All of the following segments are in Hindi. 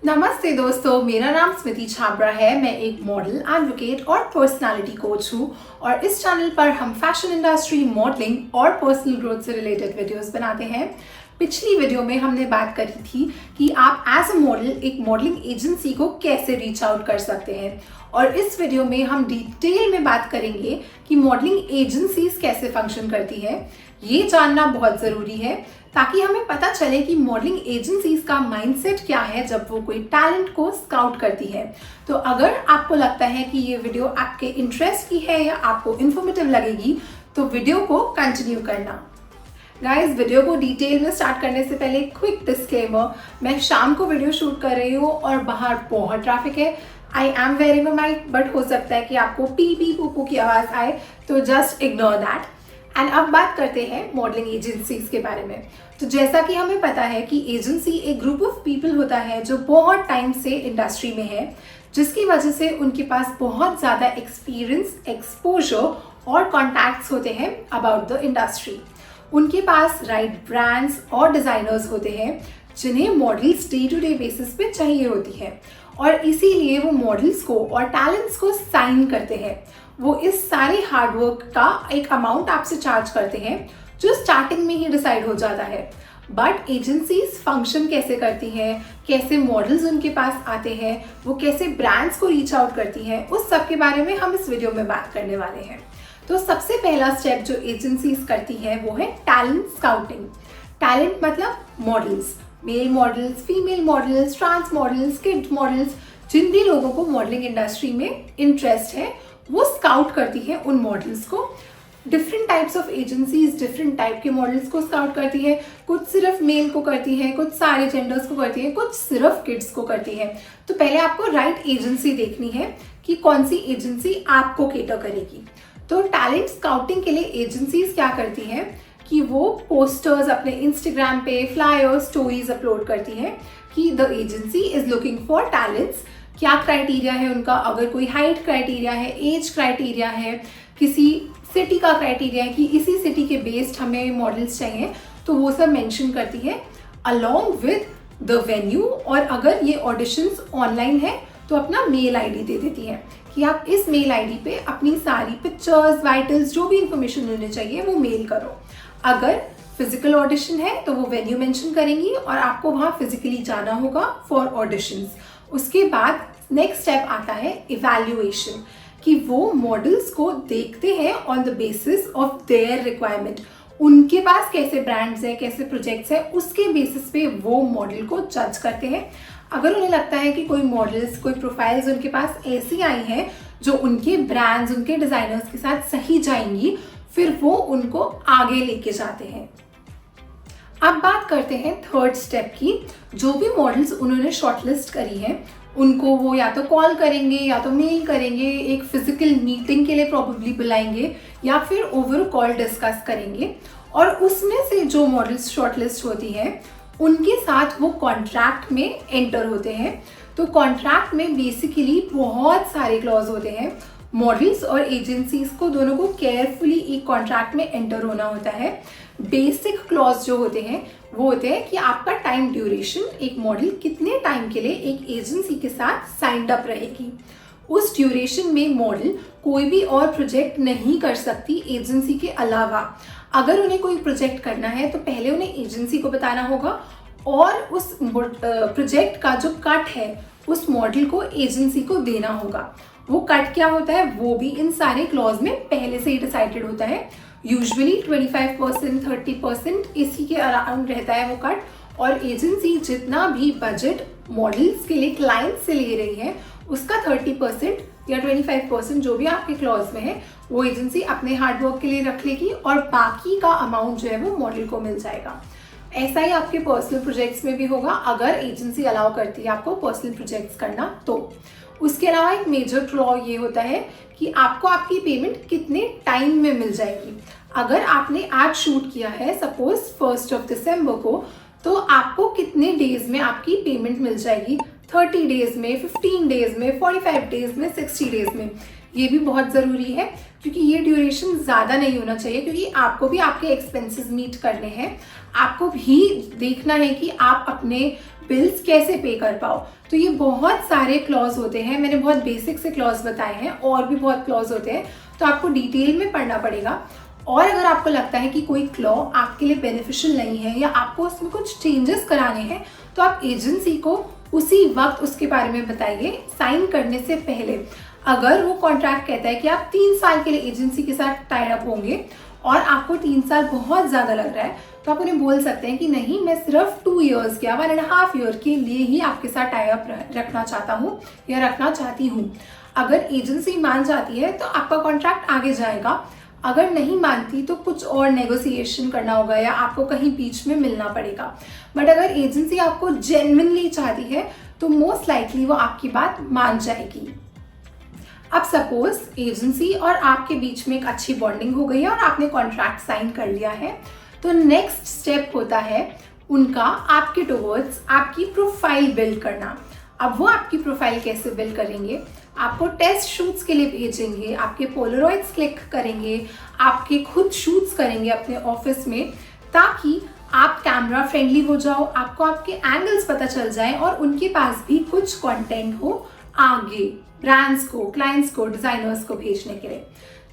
नमस्ते दोस्तों, मेरा नाम स्मृति छाबड़ा है। मैं एक मॉडल, एडवोकेट और पर्सनालिटी कोच हूँ और इस चैनल पर हम फैशन इंडस्ट्री, मॉडलिंग और पर्सनल ग्रोथ से रिलेटेड वीडियोस बनाते हैं। पिछली वीडियो में हमने बात करी थी कि आप एज अ मॉडल एक मॉडलिंग एजेंसी को कैसे रीच आउट कर सकते हैं और इस वीडियो में हम डिटेल में बात करेंगे कि मॉडलिंग एजेंसीज कैसे फंक्शन करती है। ये जानना बहुत ज़रूरी है ताकि हमें पता चले कि मॉडलिंग एजेंसीज का माइंडसेट क्या है जब वो कोई टैलेंट को स्काउट करती है। तो अगर आपको लगता है कि ये वीडियो आपके इंटरेस्ट की है या आपको इन्फॉर्मेटिव लगेगी तो वीडियो को कंटिन्यू करना। गाइस, वीडियो को डिटेल में स्टार्ट करने से पहले क्विक डिस्क्लेमर, मैं शाम को वीडियो शूट कर रही हूँ और बाहर बहुत ट्रैफिक है। I am wearing a mic, but हो सकता है कि आपको पी पी पू की आवाज़ आए, तो जस्ट इग्नोर दैट। एंड अब बात करते हैं मॉडलिंग एजेंसीज के बारे में। तो जैसा कि हमें पता है कि एजेंसी एक ग्रुप ऑफ पीपल होता है जो बहुत टाइम से इंडस्ट्री में है, जिसकी वजह से उनके पास बहुत ज़्यादा एक्सपीरियंस, एक्सपोजर और कॉन्टैक्ट्स होते हैं अबाउट द इंडस्ट्री। उनके पास राइट ब्रांड्स और डिज़ाइनर्स होते हैं जिन्हें models day to day basis पे चाहिए होती है और इसीलिए वो मॉडल्स को और टैलेंट्स को साइन करते हैं। वो इस सारे हार्डवर्क का एक अमाउंट आपसे चार्ज करते हैं जो स्टार्टिंग में ही डिसाइड हो जाता है। बट एजेंसीज फंक्शन कैसे करती हैं, कैसे मॉडल्स उनके पास आते हैं, वो कैसे ब्रांड्स को रीच आउट करती हैं, उस सब के बारे में हम इस वीडियो में बात करने वाले हैं। तो सबसे पहला स्टेप जो एजेंसीज करती है वो है टैलेंट स्काउटिंग। टैलेंट मतलब models, male models, female models, trans models, kid models, जिन भी लोगों को मॉडलिंग इंडस्ट्री में इंटरेस्ट है वो स्काउट करती है उन मॉडल्स को। Different types of agencies different type के मॉडल्स को स्काउट करती है। कुछ सिर्फ मेल को करती है, कुछ सारे जेंडर्स को करती है, कुछ सिर्फ किड्स को करती है। तो पहले आपको राइट एजेंसी देखनी है कि कौन सी एजेंसी आपको केटर करेगी। तो टैलेंट स्काउटिंग के लिए एजेंसीज क्या करती हैं कि वो पोस्टर्स अपने इंस्टाग्राम पे, फ्लायर्स, स्टोरीज अपलोड करती हैं कि the agency is looking for talents. क्या क्राइटेरिया है उनका, अगर कोई हाइट क्राइटेरिया है, एज क्राइटेरिया है, किसी सिटी का क्राइटेरिया है कि इसी सिटी के बेस्ड हमें मॉडल्स चाहिए, तो वो सब मेंशन करती है अलॉन्ग विद द वेन्यू। और अगर ये ऑडिशंस ऑनलाइन है तो अपना मेल आईडी दे देती है कि आप इस मेल आईडी पे अपनी सारी पिक्चर्स, वाइटल्स, जो भी इंफॉर्मेशन उन्हें चाहिए वो मेल करो। अगर फिजिकल ऑडिशन है तो वो वेन्यू मेंशन करेंगी और आपको वहाँ फिजिकली जाना होगा फॉर ऑडिशंस। उसके बाद नेक्स्ट स्टेप आता है इवैल्यूएशन, कि वो मॉडल्स को देखते हैं on the basis of their requirement. उनके पास कैसे ब्रांड्स हैं, कैसे प्रोजेक्ट्स हैं, उसके बेसिस पे वो मॉडल को जज करते हैं। अगर उन्हें लगता है कि कोई मॉडल्स, कोई प्रोफाइल्स उनके पास ऐसी आई हैं जो उनके ब्रांड्स, उनके डिज़ाइनर्स के साथ सही जाएंगी, फिर वो उनको आगे लेके जाते हैं। अब बात करते हैं थर्ड स्टेप की। जो भी मॉडल्स उन्होंने शॉर्टलिस्ट करी है उनको वो या तो कॉल करेंगे या तो मेल करेंगे, एक फिजिकल मीटिंग के लिए प्रॉबेबली बुलाएंगे या फिर ओवर कॉल डिस्कस करेंगे और उसमें से जो मॉडल्स शॉर्टलिस्ट होती हैं उनके साथ वो कॉन्ट्रैक्ट में एंटर होते हैं। तो कॉन्ट्रैक्ट में बेसिकली बहुत सारे क्लॉज होते हैं। मॉडल्स और एजेंसीज को दोनों को केयरफुली एक कॉन्ट्रैक्ट में एंटर होना होता है। बेसिक क्लॉज जो होते हैं वो होते हैं कि आपका टाइम ड्यूरेशन, एक मॉडल कितने टाइम के लिए एक एजेंसी के साथ साइंड अप रहेगी। उस ड्यूरेशन में मॉडल कोई भी और प्रोजेक्ट नहीं कर सकती एजेंसी के अलावा। अगर उन्हें कोई प्रोजेक्ट करना है तो पहले उन्हें एजेंसी को बताना होगा और उस प्रोजेक्ट का जो कट है उस मॉडल को एजेंसी को देना होगा। वो कट क्या होता है वो भी इन सारे क्लॉज में पहले से ही डिसाइडेड होता है। यूजुअली 25%, 30% इसी के अराउंड रहता है वो कट। और एजेंसी जितना भी बजट मॉडल्स के लिए क्लाइंट से ले रही है उसका 30% या 25% जो भी आपके क्लॉज में है वो एजेंसी अपने हार्डवर्क के लिए रख लेगी और बाकी का अमाउंट जो है वो मॉडल को मिल जाएगा। ऐसा ही आपके पर्सनल प्रोजेक्ट्स में भी होगा अगर एजेंसी अलाउ करती है आपको पर्सनल प्रोजेक्ट्स करना तो। उसके अलावा एक मेजर क्लॉ ये होता है कि आपको आपकी पेमेंट कितने टाइम में मिल जाएगी। अगर आपने आज शूट किया है सपोज 1 दिसंबर को, तो आपको कितने डेज में आपकी पेमेंट मिल जाएगी, 30 डेज में, 15 डेज में, 45 डेज में, 60 डेज में। ये भी बहुत ज़रूरी है क्योंकि ये ड्यूरेशन ज़्यादा नहीं होना चाहिए, क्योंकि आपको भी आपके एक्सपेंसेस मीट करने हैं, आपको भी देखना है कि आप अपने बिल्स कैसे पे कर पाओ। तो ये बहुत सारे क्लॉज होते हैं, मैंने बहुत बेसिक से क्लॉज बताए हैं, और भी बहुत क्लॉज होते हैं, तो आपको डिटेल में पढ़ना पड़ेगा। और अगर आपको लगता है कि कोई क्लॉ आपके लिए बेनिफिशियल नहीं है या आपको उसमें कुछ चेंजेस कराने हैं, तो आप एजेंसी को उसी वक्त उसके बारे में बताइए, साइन करने से पहले। अगर वो कॉन्ट्रैक्ट कहता है कि आप 3 साल के लिए एजेंसी के साथ टाई अप होंगे और आपको 3 साल बहुत ज़्यादा लग रहा है, तो आप उन्हें बोल सकते हैं कि नहीं, मैं सिर्फ 2 ईयर्स या 1.5 ईयर के लिए ही आपके साथ टाई अप रखना चाहता हूँ या रखना चाहती हूँ। अगर एजेंसी मान जाती है तो आपका कॉन्ट्रैक्ट आगे जाएगा, अगर नहीं मानती तो कुछ और नेगोशिएशन करना होगा या आपको कहीं बीच में मिलना पड़ेगा। बट अगर एजेंसी आपको जेन्युइनली चाहती है तो मोस्ट लाइकली वो आपकी बात मान जाएगी। अब सपोज एजेंसी और आपके बीच में एक अच्छी बॉन्डिंग हो गई है और आपने कॉन्ट्रैक्ट साइन कर लिया है, तो नेक्स्ट स्टेप होता है उनका आपके टुवर्ड्स आपकी प्रोफाइल बिल्ड करना। अब वो आपकी प्रोफाइल कैसे बिल्ड करेंगे? आपको टेस्ट शूट्स के लिए भेजेंगे, आपके पोलरॉइड्स क्लिक करेंगे, आपके खुद शूट्स करेंगे अपने ऑफिस में, ताकि आप कैमरा फ्रेंडली हो जाओ, आपको आपके एंगल्स पता चल जाए और उनके पास भी कुछ कंटेंट हो आगे ब्रांड्स को, क्लाइंट्स को, डिजाइनर्स को भेजने के लिए।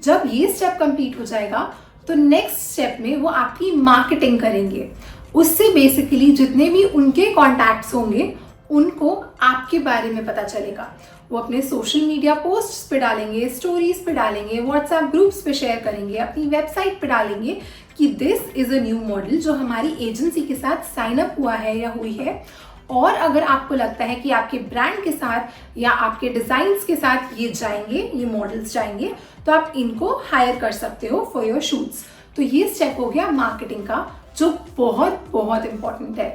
जब ये स्टेप कंप्लीट हो जाएगा तो नेक्स्ट स्टेप में वो आपकी मार्केटिंग करेंगे। उससे बेसिकली जितने भी उनके कॉन्टैक्ट्स होंगे उनको आपके बारे में पता चलेगा। वो अपने सोशल मीडिया पोस्ट्स पे डालेंगे, स्टोरीज पे डालेंगे, व्हाट्सएप ग्रुप्स पे शेयर करेंगे, अपनी वेबसाइट पे डालेंगे कि this is a new model जो हमारी एजेंसी के साथ साइन अप हुआ है या हुई है। और अगर आपको लगता है कि आपके ब्रांड के साथ या आपके डिजाइन्स के साथ ये जाएंगे, ये मॉडल्स जाएंगे, तो आप इनको हायर कर सकते हो फॉर योर शूट्स। तो ये स्टेप हो गया मार्केटिंग का, जो बहुत बहुत इंपॉर्टेंट है।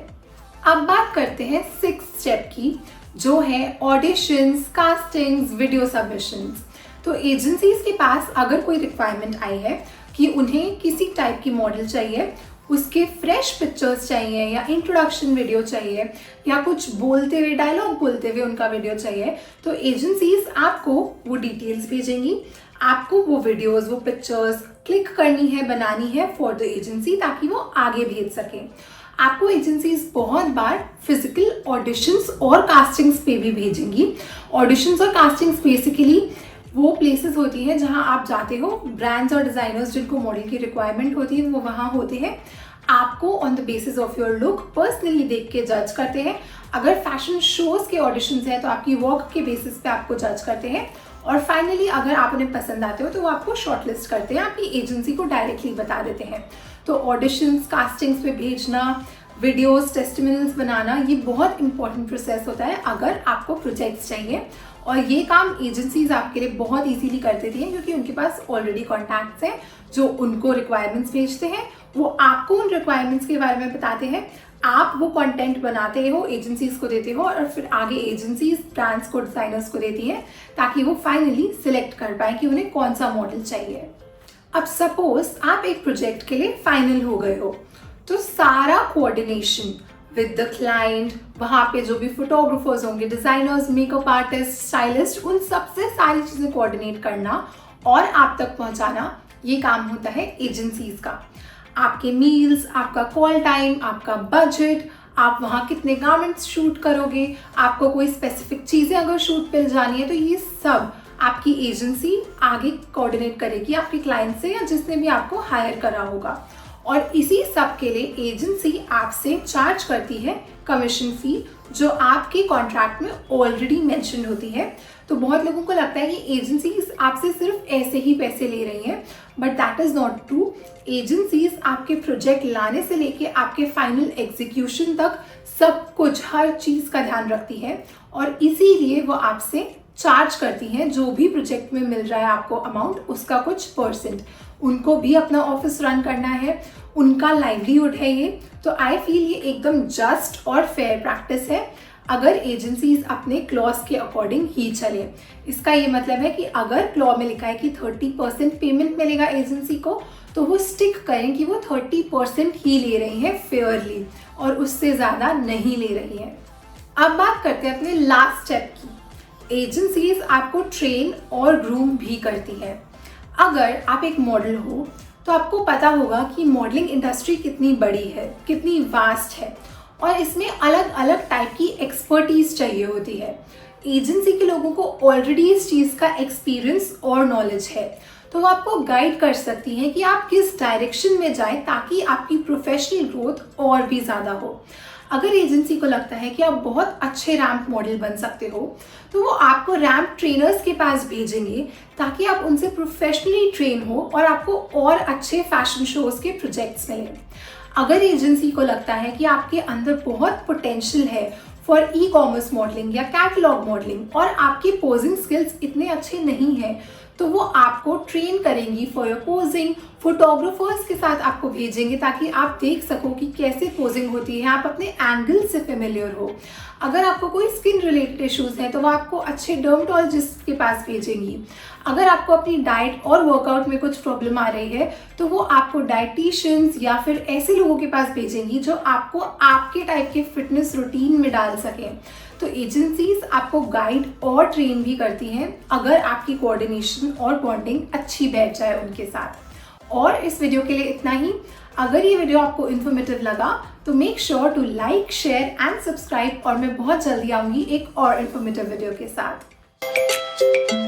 अब बात करते हैं 6th स्टेप की, जो है ऑडिशंस, कास्टिंग्स, वीडियो सबमिशंस। तो एजेंसीज के पास अगर कोई रिक्वायरमेंट आई है कि उन्हें किसी टाइप की मॉडल चाहिए, उसके फ्रेश पिक्चर्स चाहिए या इंट्रोडक्शन वीडियो चाहिए या कुछ बोलते हुए, डायलॉग बोलते हुए उनका वीडियो चाहिए, तो एजेंसीज आपको वो डिटेल्स भेजेंगी। आपको वो वीडियोस, वो पिक्चर्स क्लिक करनी है, बनानी है फॉर द एजेंसी, ताकि वो आगे भेज सकें। आपको एजेंसीज बहुत बार फिजिकल ऑडिशंस और कास्टिंग्स पे भी भेजेंगी। ऑडिशंस और कास्टिंग्स बेसिकली वो प्लेसेस होती हैं जहां आप जाते हो, ब्रांड्स और डिजाइनर्स जिनको मॉडल की रिक्वायरमेंट होती है वो वहां होते हैं। आपको on the basis of your look personally देख के जज करते हैं। अगर फैशन शोज के ऑडिशंस हैं तो आपकी वॉक के बेसिस पे आपको जज करते हैं। और फाइनली अगर आप उन्हें पसंद आते हो तो वो आपको शॉर्टलिस्ट करते हैं, आपकी एजेंसी को डायरेक्टली बता देते हैं। तो ऑडिशंस, कास्टिंग्स पे भेजना, वीडियोस, टेस्टिमोनियल्स बनाना, ये बहुत इंपॉर्टेंट प्रोसेस होता है अगर आपको प्रोजेक्ट्स चाहिए। और ये काम एजेंसीज आपके लिए बहुत इजीली कर देती हैं, क्योंकि उनके पास ऑलरेडी कॉन्टैक्ट्स हैं जो उनको रिक्वायरमेंट्स भेजते हैं। वो आपको उन रिक्वायरमेंट्स के बारे में बताते हैं, आप वो कंटेंट बनाते हो, एजेंसीज को देते हो और फिर आगे एजेंसीज ब्रांड्स को, डिजाइनर्स को देती हैं, ताकि वो फाइनली सिलेक्ट कर पाए कि उन्हें कौन सा मॉडल चाहिए। अब सपोज आप एक प्रोजेक्ट के लिए फाइनल हो गए हो, तो सारा कोऑर्डिनेशन विद द क्लाइंट, वहाँ पे जो भी फोटोग्राफर्स होंगे, डिजाइनर्स, मेकअप आर्टिस्ट, स्टाइलिस्ट, उन सबसे सारी चीज़ें कोऑर्डिनेट करना और आप तक पहुँचाना, ये काम होता है एजेंसीज का। आपके मील्स, आपका कॉल टाइम, आपका बजट, आप वहाँ कितने गारमेंट्स शूट करोगे, आपको कोई स्पेसिफिक चीज़ें अगर शूट पे जानी है, तो ये सब आपकी एजेंसी आगे कोऑर्डिनेट करेगी आपके क्लाइंट से या जिसने भी आपको हायर करा होगा। और इसी सब के लिए एजेंसी आपसे चार्ज करती है कमीशन फी, जो आपके कॉन्ट्रैक्ट में ऑलरेडी मेंशन होती है। तो बहुत लोगों को लगता है कि एजेंसीज आपसे सिर्फ ऐसे ही पैसे ले रही हैं, but that is not true. Agencies आपके प्रोजेक्ट लाने से लेके आपके फाइनल एग्जीक्यूशन तक सब कुछ, हर चीज का ध्यान रखती है और इसीलिए वो आपसे चार्ज करती हैं। जो भी प्रोजेक्ट में मिल रहा है आपको अमाउंट, उसका कुछ परसेंट। उनको भी अपना ऑफिस रन करना है, उनका लाइवलीहुड है ये। तो आई फील ये एकदम जस्ट और फेयर प्रैक्टिस है अगर एजेंसीज अपने क्लॉज के अकॉर्डिंग ही चले। इसका ये मतलब है कि अगर क्लॉ में लिखा है कि 30% पेमेंट मिलेगा एजेंसी को, तो वो स्टिक करें कि वो 30% ही ले रही हैं फेयरली और उससे ज़्यादा नहीं ले रही हैं। अब बात करते हैं अपने लास्ट स्टेप की। एजेंसीज आपको ट्रेन और ग्रूम भी करती हैं। अगर आप एक मॉडल हो तो आपको पता होगा कि मॉडलिंग इंडस्ट्री कितनी बड़ी है, कितनी वास्ट है और इसमें अलग अलग टाइप की एक्सपर्टीज चाहिए होती है। एजेंसी के लोगों को ऑलरेडी इस चीज़ का एक्सपीरियंस और नॉलेज है, तो वो आपको गाइड कर सकती हैं कि आप किस डायरेक्शन में जाएं ताकि आपकी प्रोफेशनल ग्रोथ और भी ज़्यादा हो। अगर एजेंसी को लगता है कि आप बहुत अच्छे रैंप मॉडल बन सकते हो तो वो आपको रैंप ट्रेनर्स के पास भेजेंगे ताकि आप उनसे प्रोफेशनली ट्रेन हो और आपको और अच्छे फैशन शोज के प्रोजेक्ट्स मिलें। अगर एजेंसी को लगता है कि आपके अंदर बहुत पोटेंशियल है फॉर ई कॉमर्स मॉडलिंग या कैटलॉग मॉडलिंग और आपके पोजिंग स्किल्स इतने अच्छे नहीं हैं, तो वो आपको ट्रेन करेंगी फॉर योर पोजिंग। फोटोग्राफर्स के साथ आपको भेजेंगे ताकि आप देख सको कि कैसे पोजिंग होती है, आप अपने एंगल से फेमिलियर हो। अगर आपको कोई स्किन रिलेटेड इश्यूज हैं तो वो आपको अच्छे डर्मेटोलॉजिस्ट के पास भेजेंगी। अगर आपको अपनी डाइट और वर्कआउट में कुछ प्रॉब्लम आ रही है तो वो आपको डाइटिशियंस या फिर ऐसे लोगों के पास भेजेंगी जो आपको आपके टाइप के फिटनेस रूटीन में डाल सकें। तो एजेंसीज आपको गाइड और ट्रेन भी करती हैं अगर आपकी कोऑर्डिनेशन और बॉन्डिंग अच्छी बैठ जाए उनके साथ। और इस वीडियो के लिए इतना ही। अगर ये वीडियो आपको इन्फॉर्मेटिव लगा तो make sure to like, share and subscribe और मैं बहुत जल्दी आऊंगी एक और इन्फॉर्मेटिव वीडियो के साथ।